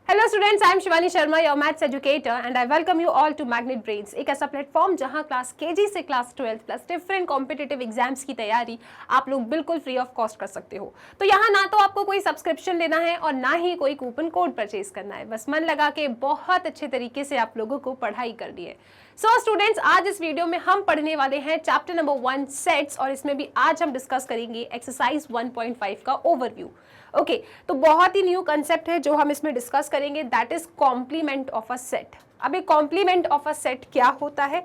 Hello students, I am Shivani Sharma, your maths educator and I welcome you all to magnet brains, एक ऐसा platform जहां class KG से class 12 plus different competitive exams की तैयारी आप लोग बिल्कुल फ्री ऑफ कॉस्ट कर सकते हो। तो यहाँ ना तो आपको कोई सब्सक्रिप्शन लेना है और ना ही कोई कूपन कोड परचेज करना है, बस मन लगा के बहुत अच्छे तरीके से आप लोगों को पढ़ाई करनी है। सो स्टूडेंट्स, आज इस वीडियो में हम पढ़ने वाले हैं चैप्टर नंबर 1 सेट्स, और इसमें भी आज हम डिस्कस करेंगे एक्सरसाइज 1.5 का ओवरव्यू। ओके, तो बहुत ही न्यू कंसेप्ट है जो हम इसमें डिस्कस करेंगे, that is complement of a set. अब एक कॉम्प्लीमेंट ऑफ अ सेट क्या होता है,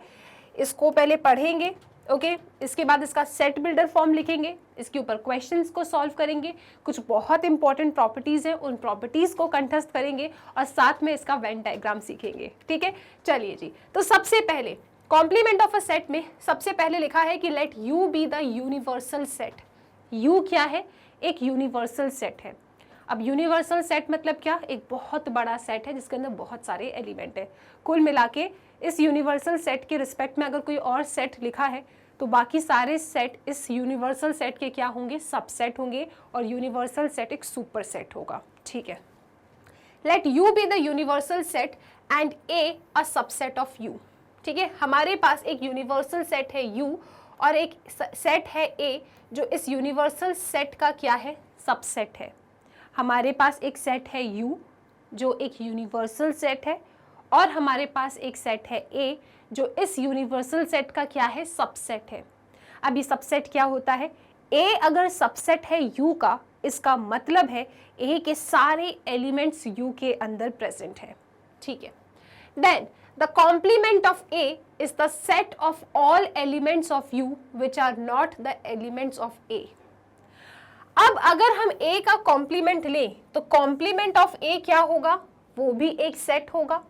इसको पहले पढ़ेंगे। ओके, इसके बाद इसका सेट बिल्डर फॉर्म लिखेंगे, इसके ऊपर क्वेश्चंस को सॉल्व करेंगे, कुछ बहुत इंपॉर्टेंट प्रॉपर्टीज हैं, उन प्रॉपर्टीज को कंठस्थ करेंगे और साथ में इसका वेन डायग्राम सीखेंगे। ठीक है, चलिए जी। तो सबसे पहले कॉम्प्लीमेंट ऑफ अ सेट में सबसे पहले लिखा है कि let you be the universal set. You क्या है? एक यूनिवर्सल सेट है। अब यूनिवर्सल सेट मतलब क्या? एक बहुत बड़ा सेट है जिसके अंदर बहुत सारे एलिमेंट है। कुल मिला के इस यूनिवर्सल सेट के रिस्पेक्ट में अगर कोई और सेट लिखा है तो बाकी सारे सेट इस यूनिवर्सल सेट के क्या होंगे? सबसेट होंगे, और यूनिवर्सल सेट एक सुपर सेट होगा। ठीक है, let you be the universal set and A a subset of you. ठीक है, हमारे पास एक यूनिवर्सल सेट है यू और एक सेट है ए जो इस यूनिवर्सल सेट का क्या है? सबसेट है। हमारे पास एक सेट है यू जो एक यूनिवर्सल सेट है, और हमारे पास एक सेट है ए जो इस यूनिवर्सल सेट का क्या है? सबसेट है। अब ये सबसेट क्या होता है? ए अगर सबसेट है यू का, इसका मतलब है ए के सारे एलिमेंट्स यू के अंदर प्रेजेंट है। ठीक है, then the complement of A is the set of all elements of U which are not the elements of A. अब अगर हम A का कॉम्प्लीमेंट लें तो कॉम्प्लीमेंट ऑफ A क्या होगा? वो भी एक सेट होगा।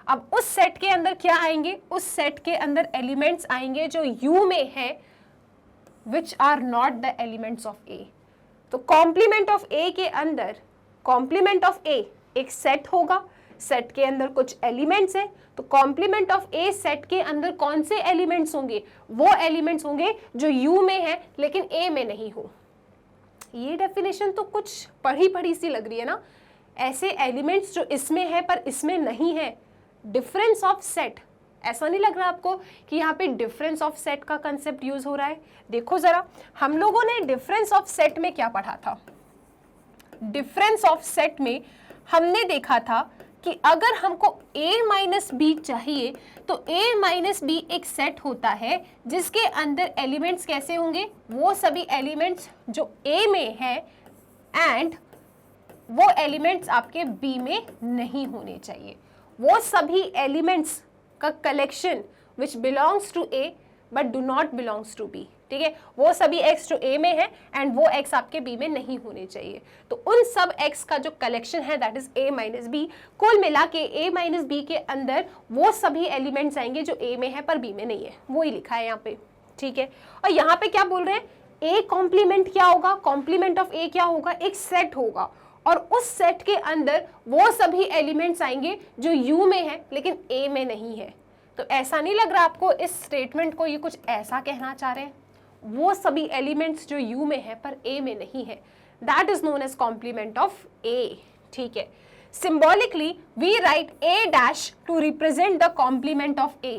अब उस सेट के अंदर क्या आएंगे? उस सेट के अंदर एलिमेंट्स आएंगे जो U में है which are not the elements of A. तो कॉम्प्लीमेंट ऑफ A के अंदर कॉम्प्लीमेंट ऑफ A एक सेट होगा, सेट के अंदर कुछ एलिमेंट्स हैं, तो कॉम्प्लीमेंट ऑफ ए सेट के अंदर कौन से एलिमेंट्स होंगे? वो एलिमेंट्स होंगे जो यू में है लेकिन ए में नहीं हो। ये डेफिनेशन तो कुछ पढ़ी पढ़ी सी लग रही है ना। ऐसे एलिमेंट्स जो इसमें है पर इसमें नहीं है, डिफरेंस ऑफ सेट। ऐसा नहीं लग रहा आपको कि यहाँ पे डिफरेंस ऑफ सेट का कंसेप्ट यूज हो रहा है? देखो जरा, हम लोगों ने डिफरेंस ऑफ सेट में क्या पढ़ा था? डिफरेंस ऑफ सेट में हमने देखा था कि अगर हमको a माइनस बी चाहिए तो a माइनस बी एक सेट होता है जिसके अंदर एलिमेंट्स कैसे होंगे? वो सभी एलिमेंट्स जो a में है एंड वो एलिमेंट्स आपके b में नहीं होने चाहिए। वो सभी एलिमेंट्स का collection which belongs to a but do not belongs to b। ठीक है, वो सभी x जो a में है एंड वो x आपके b में नहीं होने चाहिए। तो उन सब x का जो कलेक्शन है that is a minus B. कुल मिला के a माइनस बी के अंदर वो सभी एलिमेंट्स आएंगे जो a में है पर b में नहीं है, वो ही लिखा है यहाँ पे। ठीक है, और यहाँ पे क्या बोल रहे हैं? a कॉम्प्लीमेंट क्या होगा? कॉम्प्लीमेंट ऑफ a क्या होगा? एक सेट होगा, और उस सेट के अंदर वो सभी एलिमेंट्स आएंगे जो u में है लेकिन a में नहीं है। तो ऐसा नहीं लग रहा आपको इस स्टेटमेंट को ये कुछ ऐसा कहना चाह रहे हैं? वो सभी एलिमेंट्स जो U में है पर A में नहीं है, that is known as complement of A। ठीक है, symbolically we write A dash to represent the complement of A।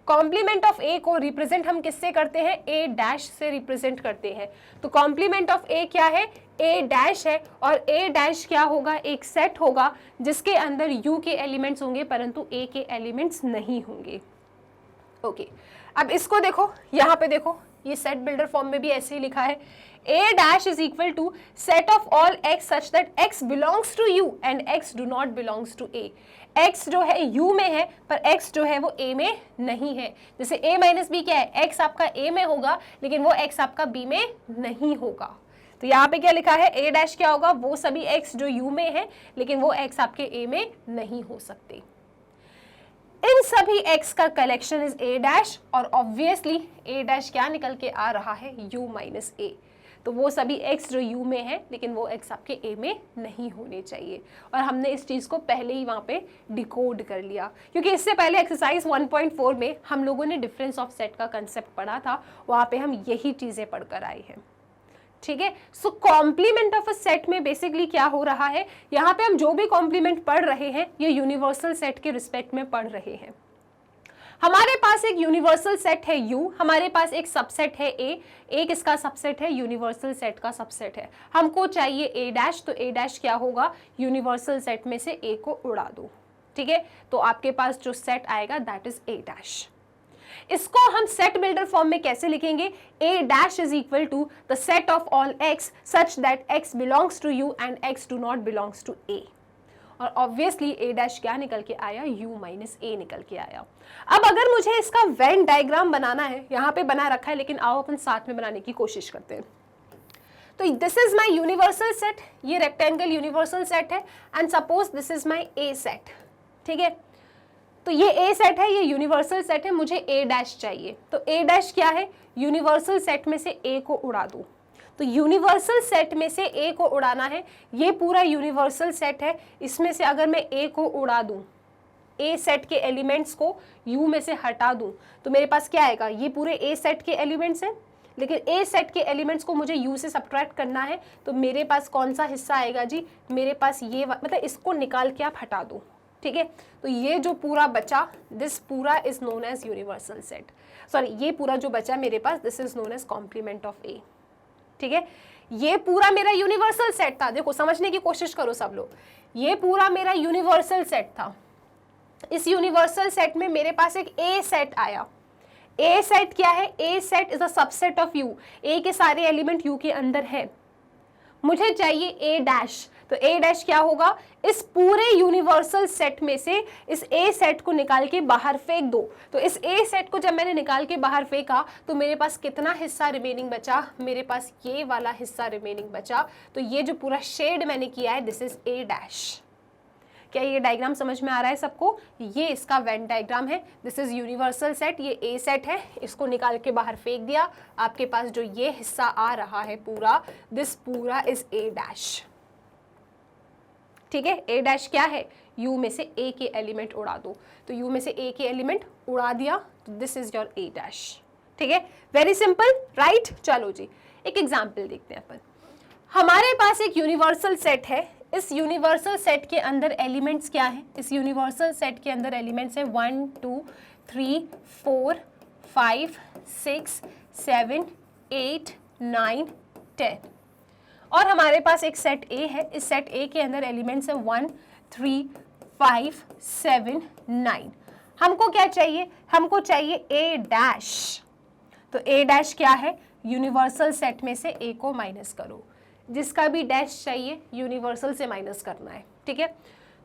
Complement of A को रिप्रेजेंट हम किससे करते हैं? A डैश से रिप्रेजेंट करते हैं। तो कॉम्प्लीमेंट ऑफ A क्या है? A डैश है, और A डैश क्या होगा? एक सेट होगा जिसके अंदर U के एलिमेंट्स होंगे परंतु A के एलिमेंट्स नहीं होंगे। ओके, अब इसको देखो, यहाँ पे देखो, ये सेट बिल्डर फॉर्म में भी ऐसे ही लिखा है, A dash is equal to set of all x such that x belongs to U and x do not belongs to A। x जो है U में है पर x जो है वो A में नहीं है। जैसे a माइनस बी क्या है? x आपका A में होगा लेकिन वो x आपका B में नहीं होगा। तो यहाँ पे क्या लिखा है? A डैश क्या होगा? वो सभी x जो U में है लेकिन वो x आपके A में नहीं हो सकते। इन सभी x का कलेक्शन इज a डैश, और ऑब्वियसली a डैश क्या निकल के आ रहा है? u minus a। तो वो सभी x जो u में है लेकिन वो x आपके a में नहीं होने चाहिए, और हमने इस चीज़ को पहले ही वहाँ पे डिकोड कर लिया, क्योंकि इससे पहले एक्सरसाइज 1.4 में हम लोगों ने डिफरेंस ऑफ सेट का कंसेप्ट पढ़ा था, वहाँ पे हम यही चीज़ें पढ़कर आए हैं। ठीक है। So complement of a set में बेसिकली क्या हो रहा है, यहाँ पे हम जो भी कॉम्प्लीमेंट पढ़ रहे हैं ये यूनिवर्सल सेट के रिस्पेक्ट में पढ़ रहे हैं। हमारे पास एक यूनिवर्सल सेट है U, हमारे पास एक सबसेट है A, एक इसका सबसेट है, यूनिवर्सल सेट का सबसेट है। हमको चाहिए A डैश, तो A डैश क्या होगा, यूनिवर्सल सेट में से A को उड़ा दो, ठीक है। तो आपके पास जो सेट आएगा दैट इज A डैश। इसको हम सेट बिल्डर फॉर्म में कैसे लिखेंगे, A dash is equal to the set of all X such that X belongs to U and X do not belongs to A। और obviously A dash क्या निकल के आया, U माइनस A निकल के आया। अब अगर मुझे इसका वेन डायग्राम बनाना है, यहाँ पे बना रखा है लेकिन आओ अपन साथ में बनाने की कोशिश करते हैं। तो this is my universal set, ये रेक्टेंगल यूनिवर्सल सेट है and suppose this is my A set, ठीक है। तो ये A सेट है, ये यूनिवर्सल सेट है, मुझे A डैश चाहिए। तो A डैश क्या है, यूनिवर्सल सेट में से A को उड़ा दो। तो यूनिवर्सल सेट में से A को उड़ाना है, ये पूरा यूनिवर्सल सेट है, इसमें से अगर मैं A को उड़ा दूं, A सेट के एलिमेंट्स को U में से हटा दूं, तो मेरे पास क्या आएगा, ये पूरे A सेट के एलिमेंट्स हैं, लेकिन A सेट के एलिमेंट्स को मुझे U से सब्ट्रैक्ट करना है, तो मेरे पास कौन सा हिस्सा आएगा जी, मेरे पास ये मतलब इसको निकाल के आप हटा दो, ठीक है। तो ये जो पूरा बचा, दिस पूरा is known as universal set, sorry ये पूरा जो बचा मेरे पास, this is known as complement of A, ठीक है। ये पूरा मेरा यूनिवर्सल सेट था, देखो समझने की कोशिश करो सब लोग, ये पूरा मेरा यूनिवर्सल सेट था। इस यूनिवर्सल सेट में मेरे पास एक A सेट आया। A सेट क्या है, A set is a subset of U, A के सारे एलिमेंट U के अंदर है। मुझे चाहिए A डैश, तो A डैश क्या होगा, इस पूरे यूनिवर्सल सेट में से इस A सेट को निकाल के बाहर फेंक दो। तो इस A सेट को जब मैंने निकाल के बाहर फेंका तो मेरे पास कितना हिस्सा रिमेनिंग बचा, मेरे पास ये वाला हिस्सा रिमेनिंग बचा। तो ये जो पूरा शेड मैंने किया है दिस इज A डैश। क्या ये डायग्राम समझ में आ रहा है सबको, ये इसका वेन डायग्राम है। दिस इज यूनिवर्सल सेट, ये A सेट है, इसको निकाल के बाहर फेंक दिया, आपके पास जो ये हिस्सा आ रहा है पूरा, दिस पूरा इज A डैश, ठीक है। A डैश क्या है, U में से A के एलिमेंट उड़ा दो, तो U में से A के एलिमेंट उड़ा दिया, तो this is your A dash, ठीक है। Very simple, right. चलो जी एक एग्जाम्पल देखते हैं अपन। हमारे पास एक यूनिवर्सल सेट है, इस यूनिवर्सल सेट के अंदर एलिमेंट्स क्या है, इस यूनिवर्सल सेट के अंदर एलिमेंट्स है 1 2 3 4 5 6 7 8 9 10। और हमारे पास एक सेट A है, इस सेट A के अंदर एलिमेंट्स है 1 3 5 7 9। हमको क्या चाहिए, हमको चाहिए A डैश। तो A डैश क्या है, यूनिवर्सल सेट में से A को माइनस करो, जिसका भी डैश चाहिए यूनिवर्सल से माइनस करना है, ठीक है।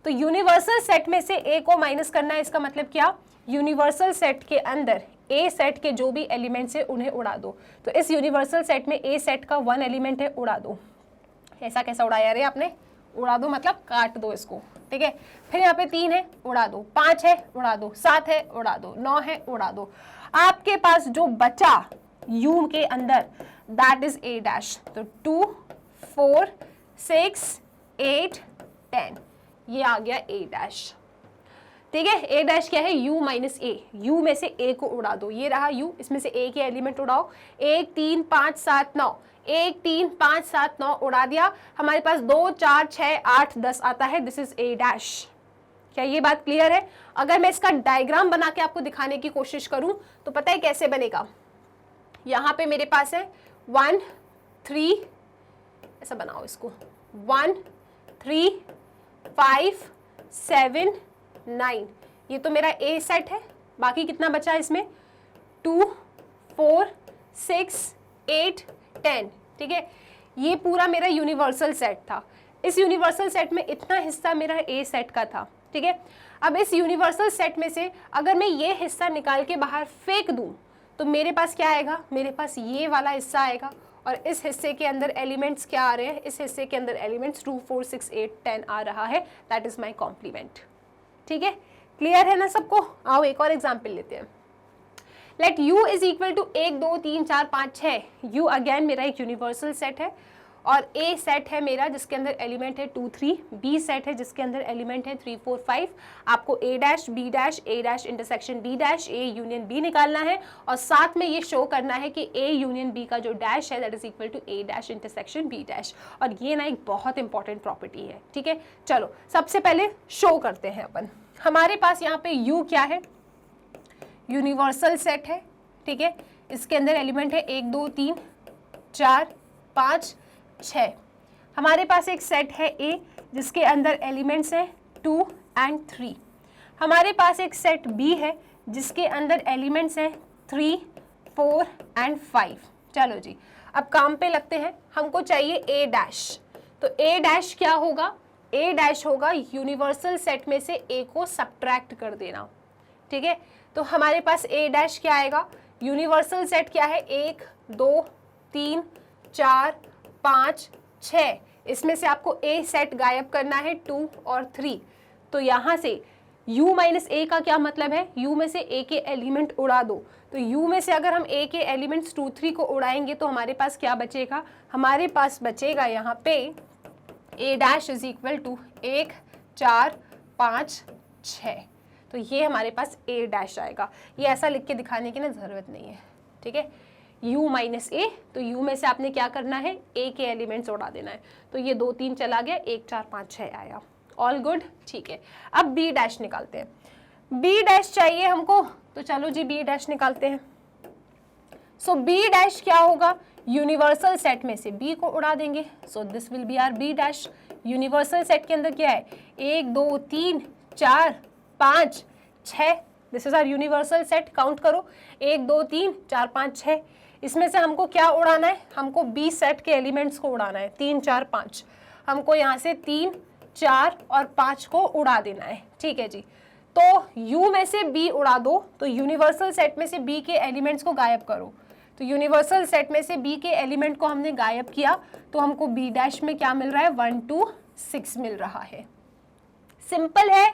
तो यूनिवर्सल सेट में से A को माइनस करना है, इसका मतलब क्या, यूनिवर्सल सेट के अंदर A सेट के जो भी एलिमेंट्स है उन्हें उड़ा दो। तो इस यूनिवर्सल सेट में A सेट का 1 एलिमेंट है, उड़ा दो। ऐसा कैसा उड़ाया रे आपने, उड़ा दो मतलब काट दो इसको, ठीक है। फिर यहाँ पे 3 है, उड़ा दो, 5 है, उड़ा दो, 7 है, उड़ा दो, 9 है, उड़ा दो। आपके पास जो बचा U के अंदर दैट इज A डैश। तो 2 4 6 8 10, ये आ गया A डैश, ठीक है। A डैश क्या है, U माइनस A, U में से A को उड़ा दो, ये रहा U, इसमें से A के एलिमेंट उड़ाओ, 1 3 5 7 9, 1 3 5 7 9 उड़ा दिया, हमारे पास 2 4 6 8 10 आता है, दिस इज A डैश। क्या ये बात क्लियर है? अगर मैं इसका डायग्राम बना के आपको दिखाने की कोशिश करूं तो पता है कैसे बनेगा। यहाँ पे मेरे पास है 1 3, ऐसा बनाओ इसको, 1 3 5 7 9, ये तो मेरा A सेट है। बाकी कितना बचा इसमें, 2 4 6 8 10, ठीक है। ये पूरा मेरा यूनिवर्सल सेट था। इस यूनिवर्सल सेट में इतना हिस्सा मेरा A सेट का था, ठीक है। अब इस यूनिवर्सल सेट में से अगर मैं ये हिस्सा निकाल के बाहर फेंक दूं तो मेरे पास क्या आएगा, मेरे पास ये वाला हिस्सा आएगा और इस हिस्से के अंदर एलिमेंट्स क्या आ रहे हैं, इस हिस्से के अंदर एलिमेंट्स 2 4 6 8 10 आ रहा है, दैट इज माई कॉम्प्लीमेंट, ठीक है। क्लियर है ना सबको? आओ एक और एग्जाम्पल लेते हैं। Let U is equal to 1 2 3 4 5 6। U again मेरा एक यूनिवर्सल सेट है और ए सेट है मेरा जिसके अंदर एलिमेंट है 2 3, बी सेट है जिसके अंदर एलिमेंट है 3 4 5। आपको A dash intersection B dash A union B निकालना है और साथ में ये शो करना है कि ए यूनियन बी का जो डैश है that is equal to A dash intersection B dash. और ये ना एक बहुत इंपॉर्टेंट प्रॉपर्टी है, ठीक है। चलो सबसे पहले शो करते हैं अपन। हमारे पास यहाँ पे यू क्या है, यूनिवर्सल सेट है, ठीक है। इसके अंदर एलिमेंट है 1 2 3 4 5 6। हमारे पास एक सेट है ए जिसके अंदर एलिमेंट्स हैं 2 एंड 3। हमारे पास एक सेट बी है जिसके अंदर एलिमेंट्स हैं 3 4 एंड 5। चलो जी अब काम पे लगते हैं। हमको चाहिए ए डैश, तो ए डैश क्या होगा, ए डैश होगा यूनिवर्सल सेट में से ए को सब्ट्रैक्ट कर देना, ठीक है। तो हमारे पास ए डैश क्या आएगा, यूनिवर्सल सेट क्या है 1 2 3 4 5 6। इसमें से आपको ए सेट गायब करना है 2 और 3। तो यहाँ से u माइनस ए का क्या मतलब है, u में से a के एलिमेंट उड़ा दो। तो u में से अगर हम a के एलिमेंट्स 2 3 को उड़ाएंगे तो हमारे पास क्या बचेगा, हमारे पास बचेगा यहाँ पे a dash is equal to 1 4 5 6। तो ये हमारे पास a डैश आएगा। ये ऐसा लिख के दिखाने की ना ज़रूरत नहीं है, ठीक है। u माइनस ए, तो u में से आपने क्या करना है, a के एलिमेंट्स उड़ा देना है। तो ये 2 3 चला गया, 1 4 5 6 आया। ऑल गुड, ठीक है। अब b डैश निकालते हैं। b डैश चाहिए हमको, तो चलो जी b डैश निकालते हैं। सो b डैश क्या होगा, यूनिवर्सल सेट में से b को उड़ा देंगे। So this will be our b dash. Universal set के अंदर क्या है, 1 2 3 4 5 6। This is our universal set. Count करो, 1 2 3 4 5 6। इसमें से हमको क्या उड़ाना है, हमको बी सेट के एलिमेंट्स को उड़ाना है, 3 4 5। हमको यहाँ से 3 4 और 5 को उड़ा देना है, ठीक है जी। तो u में से b उड़ा दो, तो यूनिवर्सल सेट में से b के एलिमेंट्स को गायब करो। तो यूनिवर्सल सेट में से b के एलिमेंट को हमने गायब किया, तो हमको b डैश में क्या मिल रहा है, 1 2 6 मिल रहा है। सिंपल है,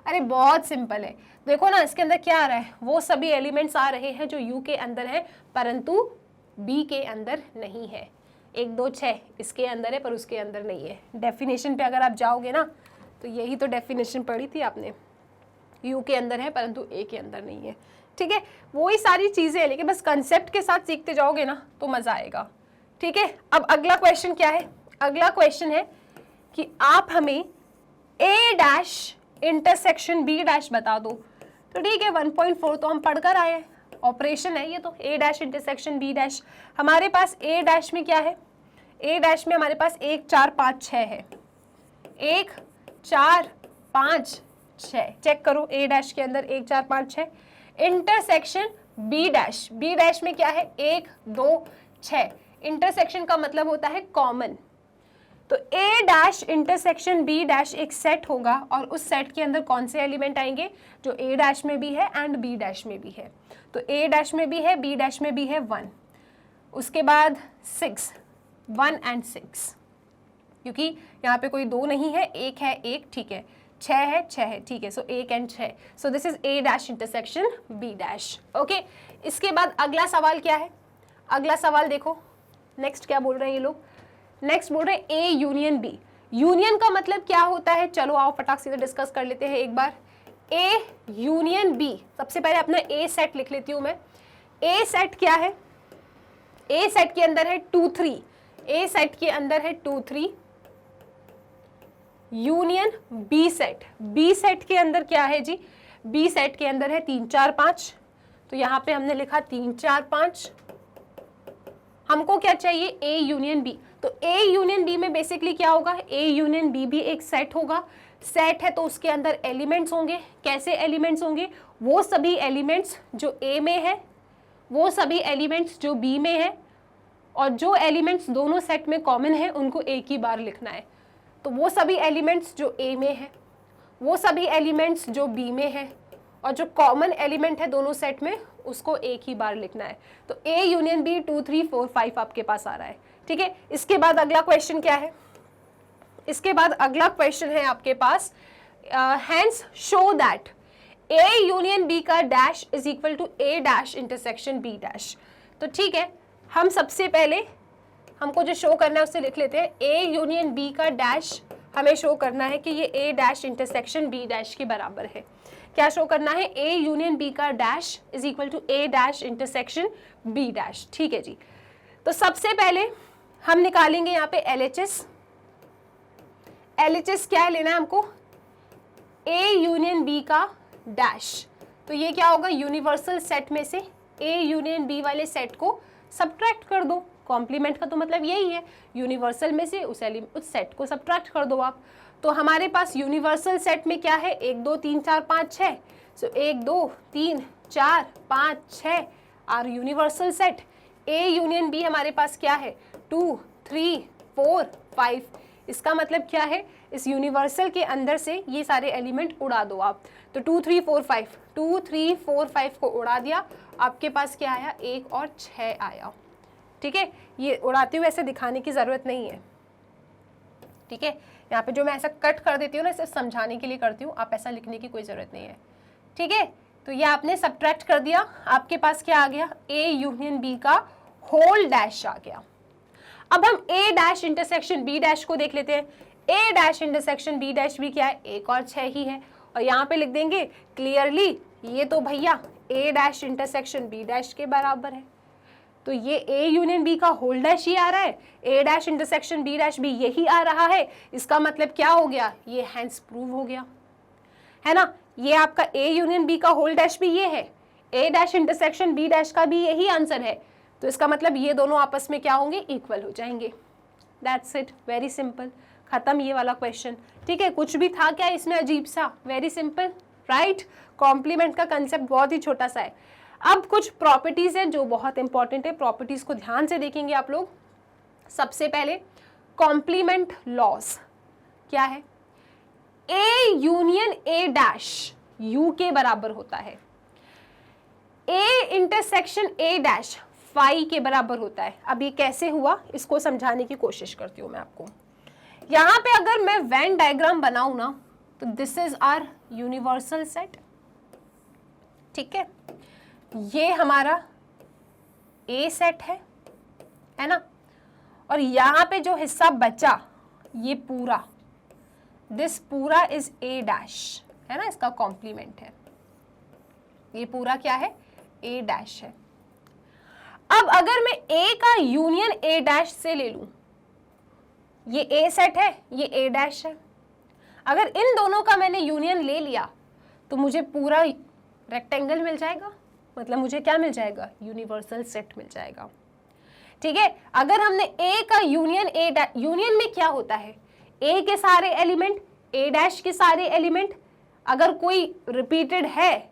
अरे बहुत सिंपल है। देखो ना इसके अंदर क्या आ रहा है, वो सभी एलिमेंट्स आ रहे हैं जो u के अंदर है परंतु b के अंदर नहीं है। 1 2 6 इसके अंदर है पर उसके अंदर नहीं है। डेफिनेशन पे अगर आप जाओगे ना तो यही तो डेफिनेशन पढ़ी थी आपने, u के अंदर है परंतु a के अंदर नहीं है, ठीक है। वही सारी चीज़ें हैं लेकिन बस कंसेप्ट के साथ सीखते जाओगे ना तो मज़ा आएगा, ठीक है। अब अगला क्वेश्चन क्या है, अगला क्वेश्चन है कि आप हमें a dash intersection b dash बता दो। तो ठीक है 1.4 तो हम पढ़कर आए हैं, ऑपरेशन है ये तो, a dash intersection b dash. हमारे पास a डैश में क्या है, a डैश में हमारे पास 1 4 5 6 है। 1 4 5 6 चेक करो, a डैश के अंदर 1 4 5 6। Intersection b dash, b dash में क्या है 1 2 6। इंटरसेक्शन का मतलब होता है कॉमन। तो a dash intersection b dash एक सेट होगा और उस सेट के अंदर कौन से एलिमेंट आएंगे, जो a डैश में भी है एंड b डैश में भी है। तो a डैश में भी है, b डैश में भी है 1, उसके बाद 6 1 एंड 6, क्योंकि यहाँ पे कोई 2 नहीं है, 1 है 1, ठीक है, 6 है 6 है, ठीक है। सो 1 and 6, so this is a dash intersection b dash, okay. इसके बाद अगला सवाल क्या है, अगला सवाल देखो नेक्स्ट क्या बोल रहे हैं ये लोग। नेक्स्ट बोल रहे हैं ए यूनियन बी। यूनियन का मतलब क्या होता है, चलो आओ फटाक से डिस्कस कर लेते हैं एक बार। ए यूनियन बी, सबसे पहले अपना ए सेट लिख लेती हूं मैं। ए सेट क्या है, ए सेट के अंदर है 2 3, ए सेट के अंदर है 2 3 union B set. B set के अंदर क्या है जी, बी सेट के अंदर है 3 4 5। तो यहाँ पे हमने लिखा 3 4 5। हमको क्या चाहिए, ए यूनियन बी। तो ए यूनियन बी में बेसिकली क्या होगा, ए यूनियन बी भी एक सेट होगा। सेट है तो उसके अंदर एलिमेंट्स होंगे। कैसे एलिमेंट्स होंगे, वो सभी एलिमेंट्स जो ए में है, वो सभी एलिमेंट्स जो बी में है, और जो एलिमेंट्स दोनों सेट में कॉमन है उनको एक ही बार लिखना है। तो वो सभी एलिमेंट्स जो ए में है, वो सभी एलिमेंट्स जो बी में है, और जो कॉमन एलिमेंट है दोनों सेट में उसको एक ही बार लिखना है। तो ए यूनियन बी 2 3 4 5 आपके पास आ रहा है, ठीक है। इसके बाद अगला क्वेश्चन क्या है, इसके बाद अगला क्वेश्चन है आपके पास, hence show that A union B का dash is equal to A dash intersection B dash. तो ठीक है, हम सबसे पहले हमको जो शो करना है उससे लिख लेते हैं, ए यूनियन बी का डैश हमें शो करना है कि ये A dash intersection B dash के बराबर है। क्या शो करना है, ए यूनियन बी का dash is equal to A dash intersection B dash. ठीक है जी, तो सबसे पहले हम निकालेंगे यहाँ पे LHS। LHS क्या है, लेना है हमको ए यूनियन बी का डैश। तो ये क्या होगा, यूनिवर्सल सेट में से ए यूनियन बी वाले सेट को सब्ट्रैक्ट कर दो। कॉम्प्लीमेंट का तो मतलब यही है, यूनिवर्सल में से उस सेट को सब्ट्रैक्ट कर दो आप। तो हमारे पास यूनिवर्सल सेट में क्या है, 1 2 3 4 5 6। So 1 2 3 4 5 6 are universal set. A union B हमारे पास क्या है, 2 3 4 5। इसका मतलब क्या है, इस यूनिवर्सल के अंदर से ये सारे एलिमेंट उड़ा दो आप। तो 2 3 4 5, 2 3 4 5 को उड़ा दिया, आपके पास क्या आया, 1 और 6 आया। ठीक है, ये उड़ाते हुए ऐसे दिखाने की ज़रूरत नहीं है। ठीक है, यहाँ पे जो मैं ऐसा कट कर देती हूँ ना, सिर्फ समझाने के लिए करती हूँ, आप ऐसा लिखने की कोई ज़रूरत नहीं है। ठीक है, तो ये आपने सब्ट्रैक्ट कर दिया, आपके पास क्या आ गया, ए यूनियन बी का होल डैश आ गया। अब हम ए डैश इंटरसेक्शन बी डैश को देख लेते हैं। A dash intersection B dash भी क्या है, 1 और 6 ही है। और यहाँ पे लिख देंगे क्लियरली, ये तो भैया ए डैश इंटरसेक्शन बी डैश के बराबर है। तो ये ए यूनियन बी का होल डैश ही आ रहा है, A dash intersection B dash भी यही आ रहा है। इसका मतलब क्या हो गया, ये हैंस प्रूव हो गया, है ना। ये आपका ए यूनियन बी का होल डैश भी ये है, A dash intersection B dash का भी यही आंसर है। तो इसका मतलब ये दोनों आपस में क्या होंगे, इक्वल हो जाएंगे। दैट्स इट, वेरी सिंपल, खत्म ये वाला क्वेश्चन। ठीक है, कुछ भी था क्या इसमें अजीब सा, वेरी सिंपल, राइट। कॉम्प्लीमेंट का कंसेप्ट बहुत ही छोटा सा है। अब कुछ प्रॉपर्टीज हैं जो बहुत इंपॉर्टेंट है, प्रॉपर्टीज को ध्यान से देखेंगे आप लोग। सबसे पहले कॉम्प्लीमेंट लॉज क्या है, A union A dash U के बराबर होता है, A intersection A dash phi के बराबर होता है। अब ये कैसे हुआ, इसको समझाने की कोशिश करती हूं मैं आपको। यहां पे अगर मैं वेन डायग्राम बनाऊं ना, तो this is our universal set. ठीक है, ये हमारा ए सेट है ना, और यहां पे जो हिस्सा बचा ये पूरा, दिस पूरा इज ए डैश, है ना, इसका कॉम्प्लीमेंट है। ये पूरा क्या है, ए डैश है। अब अगर मैं ए का यूनियन ए डैश से ले लूं, ये ए सेट है, ये ए डैश है। अगर इन दोनों का मैंने यूनियन ले लिया तो मुझे पूरा रेक्टेंगल मिल जाएगा, मतलब मुझे क्या मिल जाएगा, यूनिवर्सल सेट मिल जाएगा। ठीक है, अगर हमने ए का यूनियन ए डैश, यूनियन में क्या होता है, ए के सारे एलिमेंट, ए डैश के सारे एलिमेंट, अगर कोई रिपीटेड है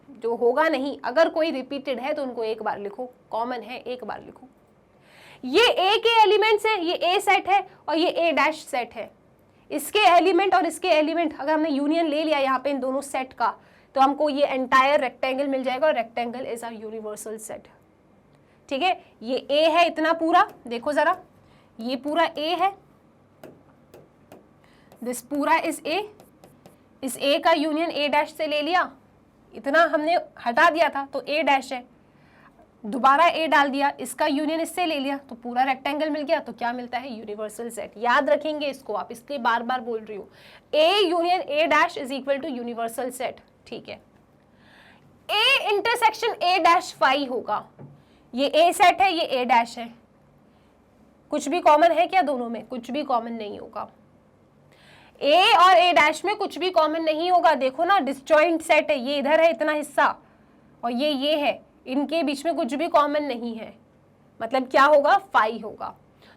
जो होगा नहीं, अगर कोई रिपीटेड है तो उनको एक बार लिखो, कॉमन है एक बार लिखो। ये ए के एलिमेंट्स है, ये ए सेट है और ये ए डैश सेट है। इसके एलिमेंट और इसके एलिमेंट अगर हमने यूनियन ले लिया यहाँ पे इन दोनों सेट का, तो हमको ये एंटायर रेक्टेंगल मिल जाएगा, और rectangle is a universal set. ठीक है, ये ए है इतना पूरा, देखो जरा, ये पूरा ए है, दिस पूरा इज ए। इस ए का यूनियन ए डैश से ले लिया, इतना हमने हटा दिया था तो ए डैश है, दोबारा ए डाल दिया, इसका यूनियन इससे ले लिया तो पूरा रेक्टेंगल मिल गया। तो क्या मिलता है, यूनिवर्सल सेट। याद रखेंगे इसको आप, इसलिए बार बार बोल रही हूँ, A union A dash is equal to universal set. ठीक है, A intersection A dash phi होगा, ये ए सेट है, ये ए डैश है, कुछ भी कॉमन है क्या दोनों में, कुछ भी कॉमन नहीं होगा। ए और ए डैश में कुछ भी कॉमन नहीं होगा, देखो ना डिसजॉइंट सेट है, ये इधर है इतना हिस्सा और ये है, इनके बीच में कुछ भी कॉमन नहीं है, मतलब क्या होगा, फाई होगा।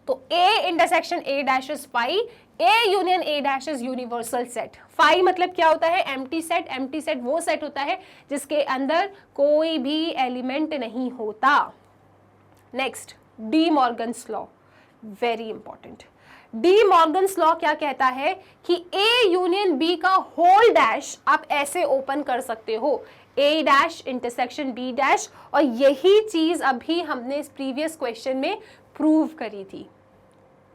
तो A intersection A dash is phi, A union A dash is universal set. Phi मतलब क्या होता है, एम्प्टी सेट। एम्प्टी सेट वो सेट होता है जिसके अंदर कोई भी एलिमेंट नहीं होता। Next, De Morgan's law, very important. De Morgan's law क्या कहता है कि ए यूनियन बी का होल डैश आप ऐसे ओपन कर सकते हो, A dash intersection B dash, और यही चीज अभी हमने इस प्रीवियस क्वेश्चन में प्रूव करी थी।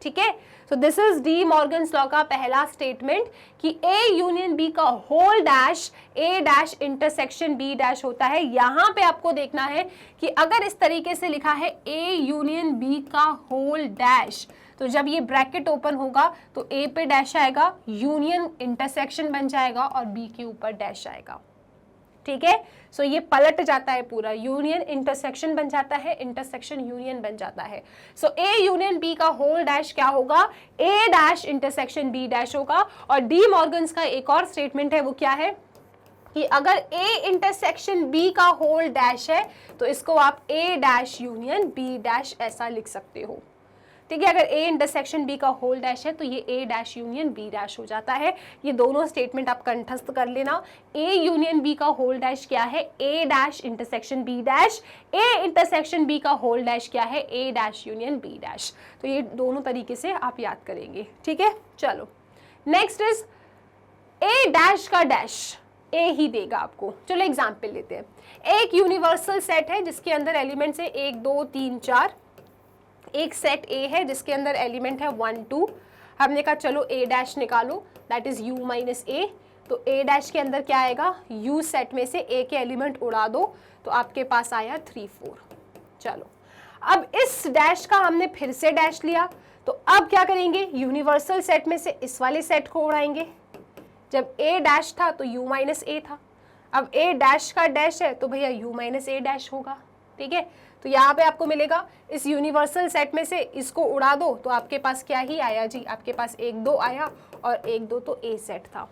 ठीक है। So this is D Morgan's law का पहला स्टेटमेंट कि ए यूनियन बी का होल डैश ए डैश इंटरसेक्शन बी डैश होता है। यहां पे आपको देखना है कि अगर इस तरीके से लिखा है ए यूनियन बी का होल डैश, तो जब ये ब्रैकेट ओपन होगा तो ए पे डैश आएगा, यूनियन इंटरसेक्शन बन जाएगा और बी के ऊपर डैश आएगा। ठीक है, सो ये पलट जाता है पूरा, यूनियन इंटरसेक्शन बन जाता है, इंटरसेक्शन यूनियन बन जाता है। सो ए यूनियन बी का होल डैश क्या होगा, ए डैश इंटरसेक्शन बी डैश होगा। और डी मॉर्गन्स का एक और स्टेटमेंट है, वो क्या है कि अगर ए इंटरसेक्शन बी का होल डैश है तो इसको आप ए डैश यूनियन बी डैश ऐसा लिख सकते हो। ठीक है, अगर ए इंटरसेक्शन बी का होल डैश है तो ये A dash union B dash हो जाता है। ये दोनों स्टेटमेंट आप कंठस्थ कर लेना। ए यूनियन बी का होल डैश क्या है, A dash intersection B dash. A intersection B का होल डैश क्या है, A dash union B dash. तो ये दोनों तरीके से आप याद करेंगे। ठीक है, चलो नेक्स्ट इज ए डैश का डैश ए ही देगा आपको। चलो एग्जाम्पल लेते हैं। एक यूनिवर्सल सेट है जिसके अंदर एलिमेंट्स है 1 2 3 4। एक सेट ए है जिसके अंदर एलिमेंट है 1 2। हमने कहा चलो ए डैश निकालो, दैट इज यू माइनस ए। तो ए डैश के अंदर क्या आएगा, यू सेट में से ए के एलिमेंट उड़ा दो तो आपके पास आया 3 4। चलो अब इस डैश का हमने फिर से डैश लिया, तो अब क्या करेंगे, यूनिवर्सल सेट में से इस वाले सेट को उड़ाएंगे। जब ए डैश था तो यू माइनस ए था, अब ए डैश का डैश है तो भैया यू माइनस ए डैश होगा। ठीक है, तो यहाँ पे आपको मिलेगा इस यूनिवर्सल सेट में से इसको उड़ा दो तो आपके पास क्या ही आया जी, आपके पास 1 2 आया और 1 2 तो ए सेट था।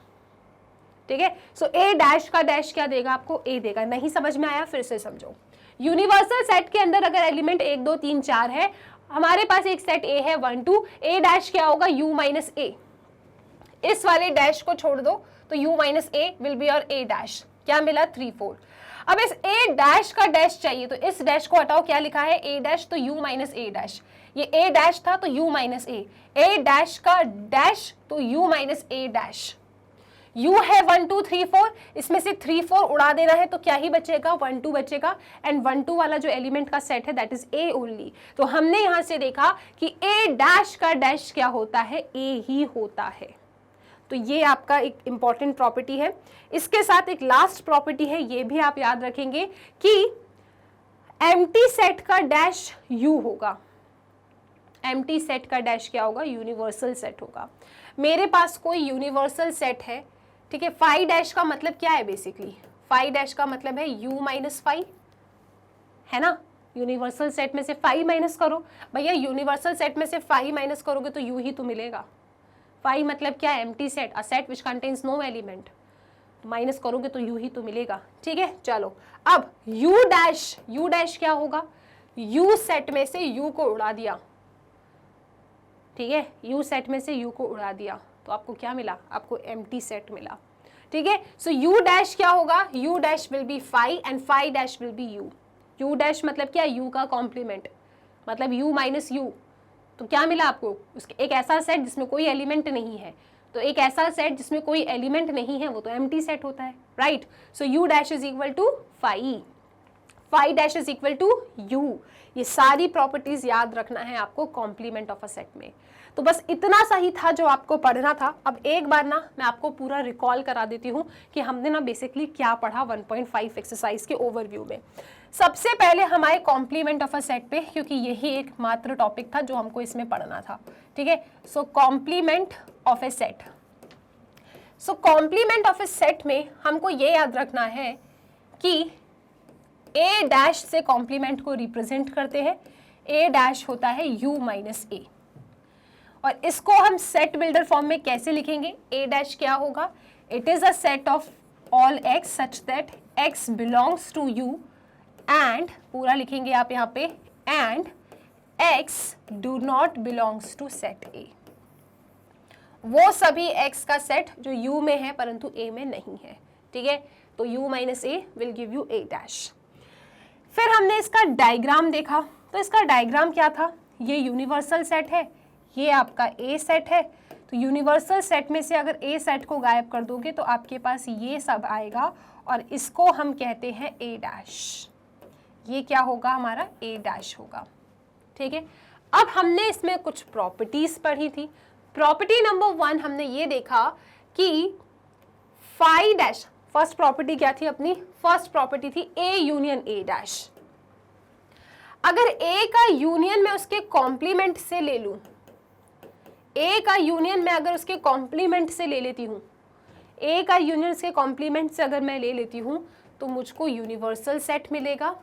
ठीक है, सो ए डैश का डैश क्या देगा आपको, ए देगा। नहीं समझ में आया फिर से समझो। यूनिवर्सल सेट के अंदर अगर एलिमेंट 1 2 3 4 है, हमारे पास एक सेट ए है 1 2, ए डैश क्या होगा, यू माइनस ए। इस वाले डैश को छोड़ दो तो u minus A will be और a डैश। क्या मिला 3 4। अब इस a डैश का डैश चाहिए तो इस डैश को हटाओ, क्या लिखा है a डैश, तो u माइनस a डैश। ये a डैश था तो u माइनस a डैश का डैश तो u minus a dash. u है 1 2 3 4, इसमें से 3 4 उड़ा देना है तो क्या ही बचेगा, 1 2 बचेगा। एंड 1 2 वाला जो एलिमेंट का सेट है दैट इज a ओनली। तो हमने यहां से देखा कि a डैश का डैश क्या होता है, a ही होता है। तो ये आपका एक इंपॉर्टेंट प्रॉपर्टी है। इसके साथ एक लास्ट प्रॉपर्टी है, ये भी आप याद रखेंगे कि एम्प्टी सेट का डैश यू होगा। एम्प्टी सेट का डैश क्या होगा, यूनिवर्सल सेट होगा। मेरे पास कोई यूनिवर्सल सेट है, ठीक है, फाई डैश का मतलब क्या है, बेसिकली फाई डैश का मतलब है यू माइनस फाई, है ना। यूनिवर्सल सेट में से फाई माइनस करो, भैया यूनिवर्सल सेट में से फाई माइनस करोगे तो यू ही तो मिलेगा। फाई मतलब क्या है, empty set, a set which contains no element. Minus करोगे तो यू ही तो मिलेगा। ठीक है, चलो अब यू डैश क्या होगा, यू सेट में से यू को उड़ा दिया। ठीक है, यू सेट में से यू को उड़ा दिया तो आपको क्या मिला, आपको एम्प्टी सेट मिला। ठीक है, सो यू डैश क्या होगा, U dash will be phi and phi dash will be U. U dash मतलब क्या, यू का कॉम्प्लीमेंट, मतलब यू माइनस यू। तो क्या मिला आपको, उसके एक ऐसा सेट जिसमें कोई एलिमेंट नहीं है। तो एक ऐसा सेट जिसमें कोई एलिमेंट नहीं है वो तो एम्प्टी सेट होता है, right. So U dash is equal to phi, phi dash is equal to U. ये सारी प्रॉपर्टीज याद रखना है आपको कॉम्प्लीमेंट ऑफ अ सेट में। तो बस इतना सा ही था जो आपको पढ़ना था। अब एक बार ना मैं आपको पूरा रिकॉल करा देती हूँ कि हमने ना बेसिकली क्या पढ़ा 1.5 एक्सरसाइज के ओवरव्यू में। सबसे पहले हमारे कॉम्प्लीमेंट ऑफ अ सेट पे, क्योंकि यही एक मात्र टॉपिक था जो हमको इसमें पढ़ना था। ठीक है, so complement of a set. So complement of a set में हमको ये याद रखना है कि ए डैश से कॉम्प्लीमेंट को रिप्रेजेंट करते हैं। ए डैश होता है यू माइनस ए, और इसको हम सेट बिल्डर फॉर्म में कैसे लिखेंगे, ए डैश क्या होगा, it is a set of all X such that X belongs to U and, पूरा लिखेंगे आप यहाँ पे, and X do not belongs to set A. वो सभी एक्स का सेट जो यू में है परंतु ए में नहीं है। ठीक है, तो you minus A will give U A dash. फिर हमने इसका डायग्राम देखा, तो इसका डायग्राम क्या था, ये यूनिवर्सल सेट है, ये आपका ए सेट है। तो यूनिवर्सल सेट में से अगर ए सेट को गायब कर दोगे तो आपके पास ये सब आएगा और इसको हम कहते हैं ए डैश। ये क्या होगा हमारा, ए डैश होगा। ठीक है, अब हमने इसमें कुछ प्रॉपर्टीज पढ़ी थी। प्रॉपर्टी नंबर 1 हमने ये देखा कि फाई डैश, फर्स्ट प्रॉपर्टी क्या थी अपनी? फर्स्ट प्रॉपर्टी थी ए यूनियन ए डैश। अगर ए का यूनियन मैं उसके कॉम्प्लीमेंट से ले लूं, ए का यूनियन मैं अगर उसके कॉम्प्लीमेंट से ले लेती हूं, ए का यूनियन उसके कॉम्प्लीमेंट से अगर मैं ले लेती हूं तो मुझको यूनिवर्सल सेट मिलेगा।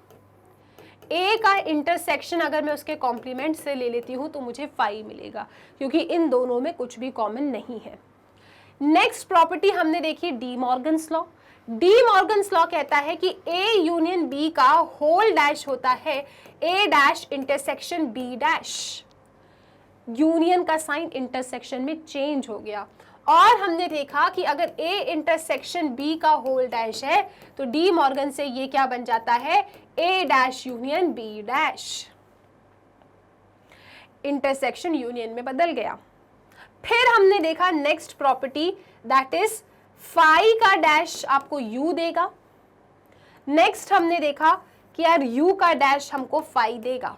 ए का इंटरसेक्शन अगर मैं उसके कॉम्प्लीमेंट से ले लेती हूं तो मुझे फाई मिलेगा, क्योंकि इन दोनों में कुछ भी कॉमन नहीं है। नेक्स्ट प्रॉपर्टी हमने देखी De Morgan's law. De Morgan's law कहता है कि ए यूनियन बी का होल डैश होता है A dash intersection B dash. Union का साइन इंटरसेक्शन में चेंज हो गया, और हमने देखा कि अगर ए इंटरसेक्शन बी का होल डैश है तो डी मॉर्गन से ये क्या बन जाता है? A dash union B dash. Intersection union में बदल गया। फिर हमने देखा next property, that is phi का डैश आपको यू देगा। नेक्स्ट हमने देखा कि यार यू का डैश हमको फाई देगा।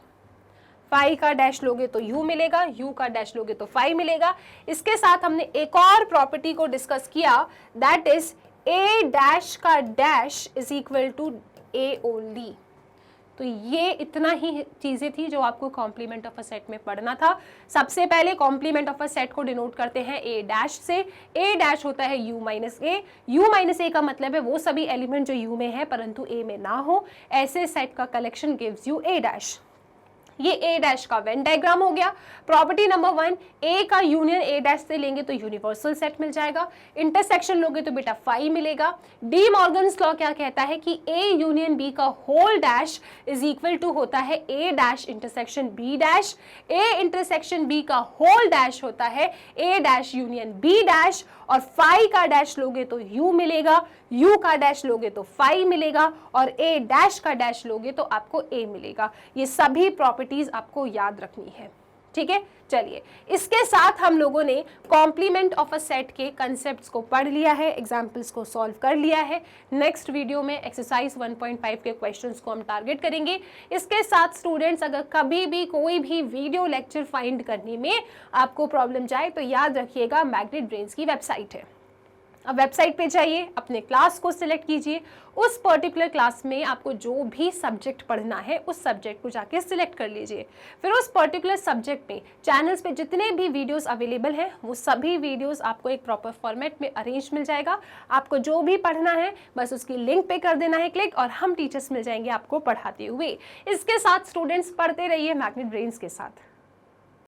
फाई का डैश लोगे तो यू मिलेगा, यू का डैश लोगे तो फाई मिलेगा। इसके साथ हमने एक और प्रॉपर्टी को डिस्कस किया, दैट इज ए डैश का dash is equal to A only. तो ये इतना ही चीजें थी जो आपको कॉम्प्लीमेंट ऑफ अ सेट में पढ़ना था। सबसे पहले कॉम्प्लीमेंट ऑफ अ सेट को डिनोट करते हैं ए डैश से। ए डैश होता है U minus A. U minus A का मतलब है वो सभी एलिमेंट जो यू में है परंतु ए में ना हो, ऐसे सेट का collection gives U A dash. ये ए डैश का वेन डायग्राम हो गया। प्रॉपर्टी नंबर 1, ए का यूनियन ए डैश से लेंगे तो यूनिवर्सल सेट मिल जाएगा। इंटरसेक्शन लोगे तो बेटा फाई मिलेगा। डी मॉर्गन्स लॉ क्या कहता है कि ए यूनियन बी का whole dash is equal to होता है A dash intersection B dash. A intersection B का होल डैश होता है A dash union B dash, और फाई का डैश लोगे तो यू मिलेगा, यू का डैश लोगे तो फाई मिलेगा, और ए डैश का डैश लोगे तो आपको ए मिलेगा। ये सभी प्रॉपर्टीज आपको याद रखनी है, ठीक है। चलिए, इसके साथ हम लोगों ने कॉम्प्लीमेंट ऑफ अ सेट के कंसेप्ट्स को पढ़ लिया है, एग्जाम्पल्स को सॉल्व कर लिया है। नेक्स्ट वीडियो में एक्सरसाइज 1.5 के क्वेश्चंस को हम टारगेट करेंगे। इसके साथ स्टूडेंट्स, अगर कभी भी कोई भी वीडियो लेक्चर फाइंड करने में आपको प्रॉब्लम जाए तो याद रखिएगा मैग्नेट ब्रेन्स की वेबसाइट है। अब वेबसाइट पे जाइए, अपने क्लास को सिलेक्ट कीजिए, उस पर्टिकुलर क्लास में आपको जो भी सब्जेक्ट पढ़ना है उस सब्जेक्ट को जाके सिलेक्ट कर लीजिए। फिर उस पर्टिकुलर सब्जेक्ट में चैनल्स पे जितने भी वीडियोस अवेलेबल हैं वो सभी वीडियोस आपको एक प्रॉपर फॉर्मेट में अरेंज मिल जाएगा। आपको जो भी पढ़ना है बस उसकी लिंक पे कर देना है क्लिक, और हम टीचर्स मिल जाएंगे आपको पढ़ाते हुए। इसके साथ स्टूडेंट्स पढ़ते रहिए मैग्नेट ब्रेन्स के साथ।